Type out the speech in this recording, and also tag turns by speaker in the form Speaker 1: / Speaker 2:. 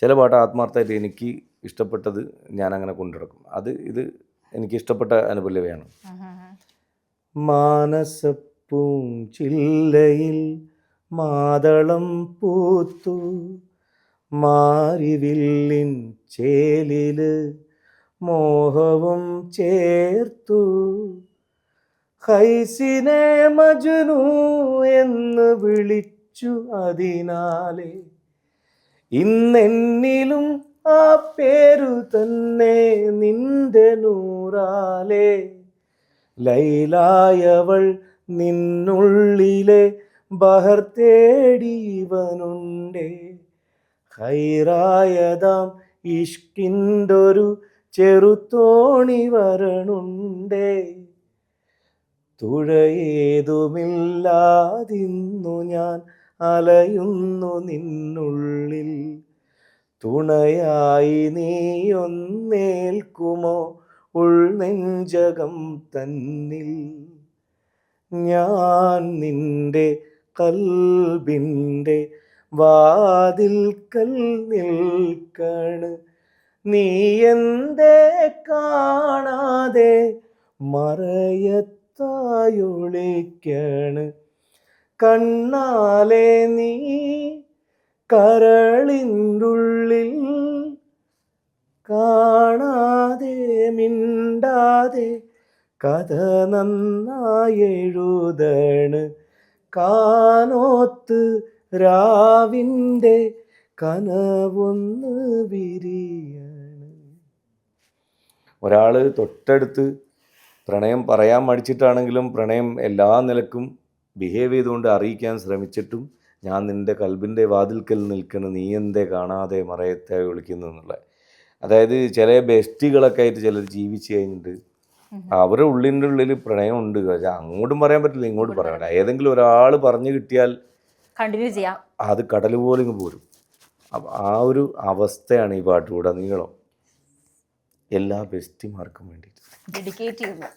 Speaker 1: ചില പാട്ട് ആത്മാർത്ഥമായിട്ട് എനിക്ക് ഇഷ്ടപ്പെട്ടത് ഞാനങ്ങനെ കൊണ്ടുനടക്കും. ഇത് എനിക്കിഷ്ടപ്പെട്ട അനുപല്ലവിയാണ്. മാനസപ്പൂഞ്ചില്ലയിൽ മാതളം പൂത്തു, മാരിവില്ലിൻ ചേലില് മോഹവും ചേർത്തു, ഹൈസിനെ മജ്നു എന്ന് വിളിച്ചു, അതിനാലെ ഇന്നെന്നിലും ആ പേരു തന്നെ നിന്റെ നൂറാലേ. ലൈലായവൾ നിന്നുള്ളിലെ ബഹർ തേടിവനുണ്ടേ, ഹൈറായതാം ഇഷ്കിൻ്റൊരു ചെറുത്തോണി വരണുണ്ടേ. തുഴയേതുമില്ലാതിന്നു ഞാൻ അലയുന്നു നിന്നുള്ളിൽ, തുണയായി നീയൊന്നേൽക്കുമോ ഉൾനെഞ്ചകം തന്നിൽ. ഞാൻ നിന്റെ കൽബിൻ്റെ വാതിൽക്കൽ നിൽക്കണ്, നീ എന്തേ കാണാതെ മറയത്തായൊളിക്കണ്. കണ്ണാലെ നീ കരളിൻ്റുള്ളിൽ കാണാതെ മിണ്ടാതെ കഥ നന്നായെഴുതണ്, കാനോത്ത് രാവിൻ്റെ കനവൊന്ന് വിരിയണ്. ഒരാൾ തൊട്ടടുത്ത് പ്രണയം പറയാൻ മടിച്ചിട്ടാണെങ്കിലും പ്രണയം എല്ലാ നിലക്കും ബിഹേവ് ചെയ്തുകൊണ്ട് അറിയിക്കാൻ ശ്രമിച്ചിട്ടും ഞാൻ നിൻ്റെ കൽബിൻ്റെ വാതിൽക്കൽ നിൽക്കുന്നു, നീ എന്തേ കാണാതെ മറയത്തെ വിളിക്കുന്നു എന്നുള്ള. അതായത് ചില ബെസ്റ്റികളൊക്കെ ആയിട്ട് ചിലർ ജീവിച്ച് കഴിഞ്ഞിട്ട് അവരുടെ ഉള്ളിൻ്റെ ഉള്ളിൽ പ്രണയം ഉണ്ട്, പക്ഷേ അങ്ങോട്ടും പറയാൻ പറ്റില്ല ഇങ്ങോട്ടും പറയാൻ പറ്റില്ല. ഏതെങ്കിലും ഒരാൾ പറഞ്ഞു കിട്ടിയാൽ
Speaker 2: കണ്ടിന്യൂ ചെയ്യാം,
Speaker 1: അത് കടൽ പോലെ ഇങ്ങ് പോരും. അപ്പം ആ ഒരു അവസ്ഥയാണ് ഈ പാട്ടുകൂടെ നീളം എല്ലാ ബെസ്റ്റിമാർക്കും വേണ്ടിയിട്ട്
Speaker 2: ഡെഡിക്കേറ്റ് ചെയ്യുന്നു.